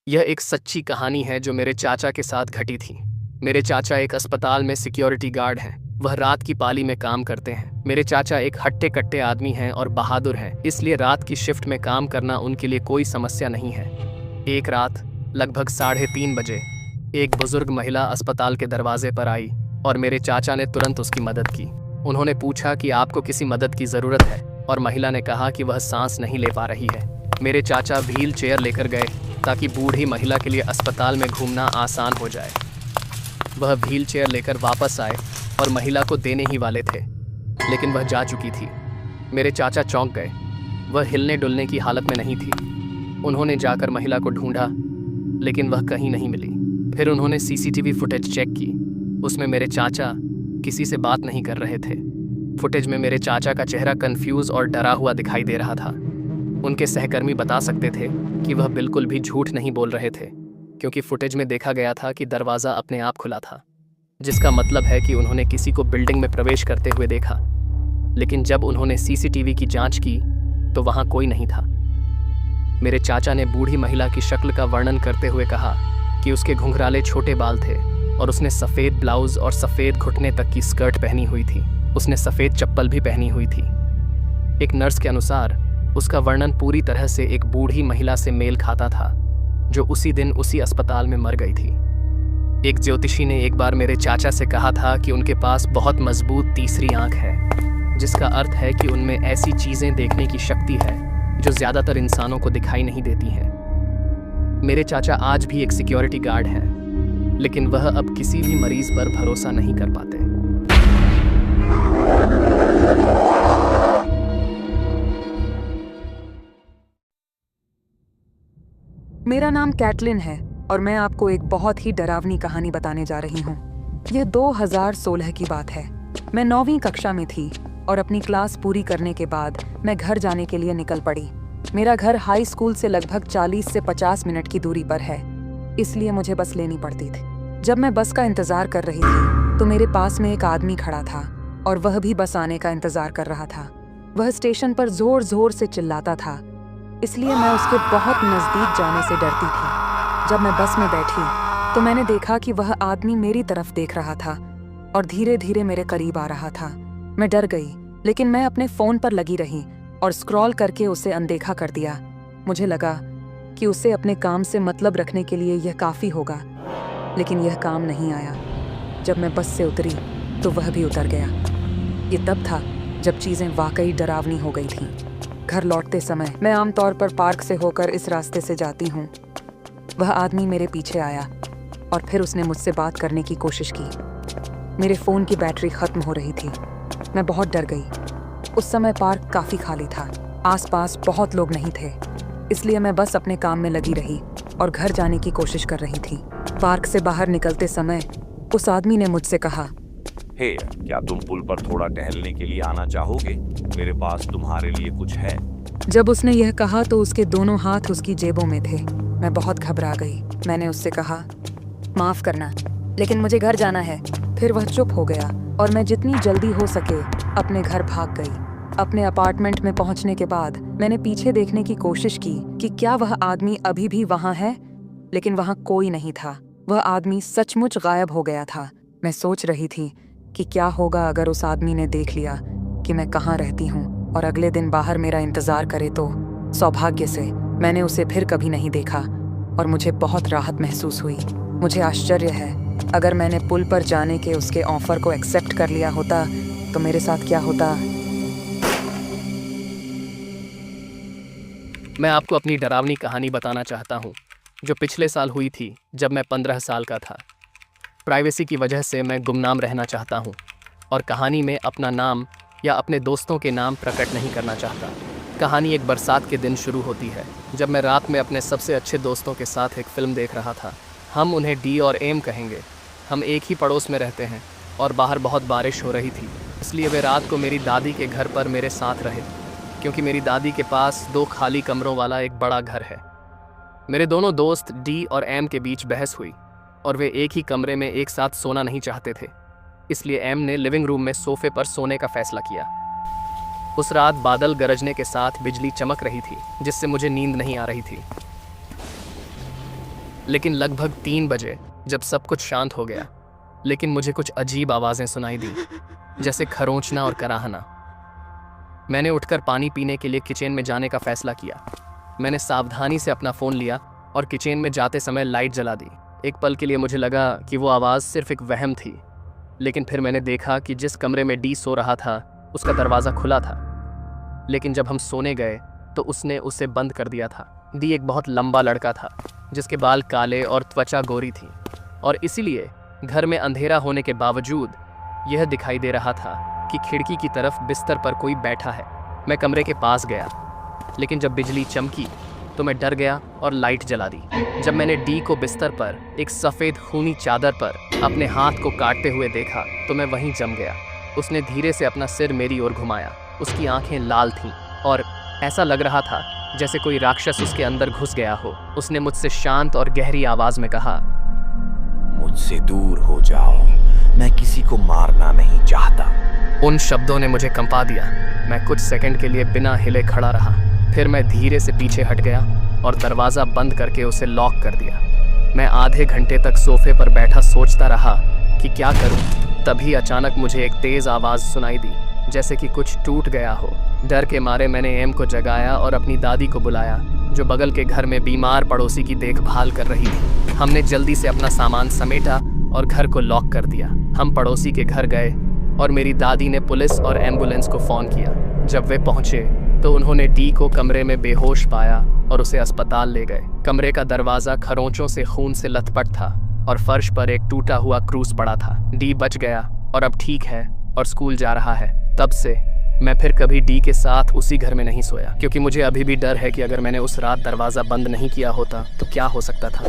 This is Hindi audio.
यह एक सच्ची कहानी है जो मेरे चाचा के साथ घटी थी। मेरे चाचा एक अस्पताल में सिक्योरिटी गार्ड हैं। वह रात की पाली में काम करते हैं। मेरे चाचा एक हट्टे कट्टे आदमी हैं और बहादुर हैं, इसलिए रात की शिफ्ट में काम करना उनके लिए कोई समस्या नहीं है। एक रात लगभग 3:30 बजे एक बुजुर्ग महिला अस्पताल के दरवाजे पर आई और मेरे चाचा ने तुरंत उसकी मदद की। उन्होंने पूछा कि आपको किसी मदद की ज़रूरत है, और महिला ने कहा कि वह सांस नहीं ले पा रही है। मेरे चाचा व्हील चेयर लेकर गए ताकि बूढ़ी महिला के लिए अस्पताल में घूमना आसान हो जाए। वह व्हील चेयर लेकर वापस आए और महिला को देने ही वाले थे, लेकिन वह जा चुकी थी। मेरे चाचा चौंक गए। वह हिलने डुलने की हालत में नहीं थी। उन्होंने जाकर महिला को ढूंढा, लेकिन वह कहीं नहीं मिली। फिर उन्होंने सीसीटीवी फुटेज चेक की। उसमें मेरे चाचा किसी से बात नहीं कर रहे थे। फुटेज में मेरे चाचा का चेहरा कंफ्यूज और डरा हुआ दिखाई दे रहा था। उनके सहकर्मी बता सकते थे कि वह बिल्कुल भी झूठ नहीं बोल रहे थे, क्योंकि फुटेज में देखा गया था कि दरवाज़ा अपने आप खुला था, जिसका मतलब है कि उन्होंने किसी को बिल्डिंग में प्रवेश करते हुए देखा। लेकिन जब उन्होंने सीसीटीवी की जांच की तो वहाँ कोई नहीं था। मेरे चाचा ने बूढ़ी महिला की शक्ल का वर्णन करते हुए कहा कि उसके घुंघराले छोटे बाल थे और उसने सफ़ेद ब्लाउज और सफ़ेद घुटने तक की स्कर्ट पहनी हुई थी। उसने सफ़ेद चप्पल भी पहनी हुई थी। एक नर्स के अनुसार उसका वर्णन पूरी तरह से एक बूढ़ी महिला से मेल खाता था, जो उसी दिन उसी अस्पताल में मर गई थी। एक ज्योतिषी ने एक बार मेरे चाचा से कहा था कि उनके पास बहुत मजबूत तीसरी आंख है, जिसका अर्थ है कि उनमें ऐसी चीज़ें देखने की शक्ति है जो ज़्यादातर इंसानों को दिखाई नहीं देती हैं। मेरे चाचा आज भी एक सिक्योरिटी गार्ड हैं, लेकिन वह अब किसी भी मरीज पर भरोसा नहीं कर पाते। मेरा नाम कैटलिन है और मैं आपको एक बहुत ही डरावनी कहानी बताने जा रही हूँ। यह 2016 की बात है। मैं 9वीं कक्षा में थी और अपनी क्लास पूरी करने के बाद मैं घर जाने के लिए निकल पड़ी। मेरा घर हाई स्कूल से लगभग 40 से 50 मिनट की दूरी पर है, इसलिए मुझे बस लेनी पड़ती थी। जब मैं बस का इंतज़ार कर रही थी तो मेरे पास में एक आदमी खड़ा था और वह भी बस आने का इंतज़ार कर रहा था। वह स्टेशन पर ज़ोर ज़ोर से चिल्लाता था, इसलिए मैं उसके बहुत नज़दीक जाने से डरती थी। जब मैं बस में बैठी तो मैंने देखा कि वह आदमी मेरी तरफ देख रहा था और धीरे धीरे मेरे करीब आ रहा था। मैं डर गई, लेकिन मैं अपने फ़ोन पर लगी रही और स्क्रॉल करके उसे अनदेखा कर दिया। मुझे लगा कि उसे अपने काम से मतलब रखने के लिए यह काफ़ी होगा, लेकिन यह काम नहीं आया। जब मैं बस से उतरी तो वह भी उतर गया। ये तब था जब चीज़ें वाकई डरावनी हो गई थीं। घर लौटते समय मैं आमतौर पर पार्क से होकर इस रास्ते से जाती हूँ। वह आदमी मेरे पीछे आया और फिर उसने मुझसे बात करने की कोशिश की। मेरे फ़ोन की बैटरी ख़त्म हो रही थी। मैं बहुत डर गई। उस समय पार्क काफ़ी खाली था, आसपास बहुत लोग नहीं थे, इसलिए मैं बस अपने काम में लगी रही और घर जाने की कोशिश कर रही थी। पार्क से बाहर निकलते समय उस आदमी ने मुझसे कहा, हे, क्या तुम पुल पर थोड़ा टहलने के लिए आना चाहोगे? मेरे पास तुम्हारे लिए कुछ है। जब उसने यह कहा तो उसके दोनों हाथ उसकी जेबों में थे। मैं बहुत घबरा गई। मैंने उससे कहा, माफ़ करना, लेकिन मुझे घर जाना है। फिर वह चुप हो गया और मैं जितनी जल्दी हो सके अपने घर भाग गई। अपने अपार्टमेंट में पहुंचने के बाद मैंने पीछे देखने की कोशिश की कि क्या वह आदमी अभी भी वहाँ है, लेकिन वहाँ कोई नहीं था। वह आदमी सचमुच गायब हो गया था। मैं सोच रही थी कि क्या होगा अगर उस आदमी ने देख लिया कि मैं कहाँ रहती हूँ और अगले दिन बाहर मेरा इंतज़ार करे तो। सौभाग्य से मैंने उसे फिर कभी नहीं देखा और मुझे बहुत राहत महसूस हुई। मुझे आश्चर्य है, अगर मैंने पुल पर जाने के उसके ऑफ़र को एक्सेप्ट कर लिया होता तो मेरे साथ क्या होता। मैं आपको अपनी डरावनी कहानी बताना चाहता हूँ, जो पिछले साल हुई थी जब मैं 15 साल का था। प्राइवेसी की वजह से मैं गुमनाम रहना चाहता हूँ और कहानी में अपना नाम या अपने दोस्तों के नाम प्रकट नहीं करना चाहता। कहानी एक बरसात के दिन शुरू होती है, जब मैं रात में अपने सबसे अच्छे दोस्तों के साथ एक फ़िल्म देख रहा था। हम उन्हें डी और एम कहेंगे। हम एक ही पड़ोस में रहते हैं और बाहर बहुत बारिश हो रही थी, इसलिए वे रात को मेरी दादी के घर पर मेरे साथ रहे, क्योंकि मेरी दादी के पास 2 खाली कमरों वाला एक बड़ा घर है। मेरे दोनों दोस्त डी और एम के बीच बहस हुई और वे एक ही कमरे में एक साथ सोना नहीं चाहते थे, इसलिए एम ने लिविंग रूम में सोफे पर सोने का फैसला किया। उस रात बादल गरजने के साथ बिजली चमक रही थी, जिससे मुझे नींद नहीं आ रही थी। लेकिन लगभग 3 बजे जब सब कुछ शांत हो गया, लेकिन मुझे कुछ अजीब आवाज़ें सुनाई दी, जैसे खरोंचना और कराहना। मैंने उठकर पानी पीने के लिए किचन में जाने का फैसला किया। मैंने सावधानी से अपना फ़ोन लिया और किचन में जाते समय लाइट जला दी। एक पल के लिए मुझे लगा कि वो आवाज़ सिर्फ एक वहम थी, लेकिन फिर मैंने देखा कि जिस कमरे में डी सो रहा था उसका दरवाज़ा खुला था, लेकिन जब हम सोने गए तो उसने उसे बंद कर दिया था। डी एक बहुत लंबा लड़का था जिसके बाल काले और त्वचा गोरी थी, और इसीलिए घर में अंधेरा होने के बावजूद यह दिखाई दे रहा था कि खिड़की की तरफ बिस्तर पर कोई बैठा है। मैं कमरे के पास गया, लेकिन जब बिजली चमकी तो मैं डर गया और लाइट जला दी। जब मैंने डी को बिस्तर पर एक सफ़ेद खूनी चादर पर अपने हाथ को काटते हुए देखा तो मैं वहीं जम गया। उसने धीरे से अपना सिर मेरी ओर घुमाया। उसकी आंखें लाल थीं और ऐसा लग रहा था जैसे कोई राक्षस उसके अंदर घुस गया हो। उसने मुझसे शांत और गहरी आवाज़ में कहा, मुझसे दूर हो जाओ, मैं किसी को मारना नहीं चाहता। उन शब्दों ने मुझे कंपा दिया। मैं कुछ सेकंड के लिए बिना हिले खड़ा रहा, फिर मैं धीरे से पीछे हट गया और दरवाज़ा बंद करके उसे लॉक कर दिया। मैं आधे घंटे तक सोफे पर बैठा सोचता रहा कि क्या करूं। तभी अचानक मुझे एक तेज़ आवाज़ सुनाई दी, जैसे कि कुछ टूट गया हो। डर के मारे मैंने एम को जगाया और अपनी दादी को बुलाया, जो बगल के घर में बीमार पड़ोसी की देखभाल कर रही थी। हमने जल्दी से अपना सामान समेटा और घर को लॉक कर दिया। हम पड़ोसी के घर गए और मेरी दादी ने पुलिस और एम्बुलेंस को फ़ोन किया। जब वे पहुंचे तो उन्होंने डी को कमरे में बेहोश पाया और उसे अस्पताल ले गए। कमरे का दरवाज़ा खरोंचों से खून से लथपथ था और फर्श पर एक टूटा हुआ क्रूस पड़ा था। डी बच गया और अब ठीक है और स्कूल जा रहा है। तब से मैं फिर कभी डी के साथ उसी घर में नहीं सोया, क्योंकि मुझे अभी भी डर है कि अगर मैंने उस रात दरवाज़ा बंद नहीं किया होता तो क्या हो सकता था।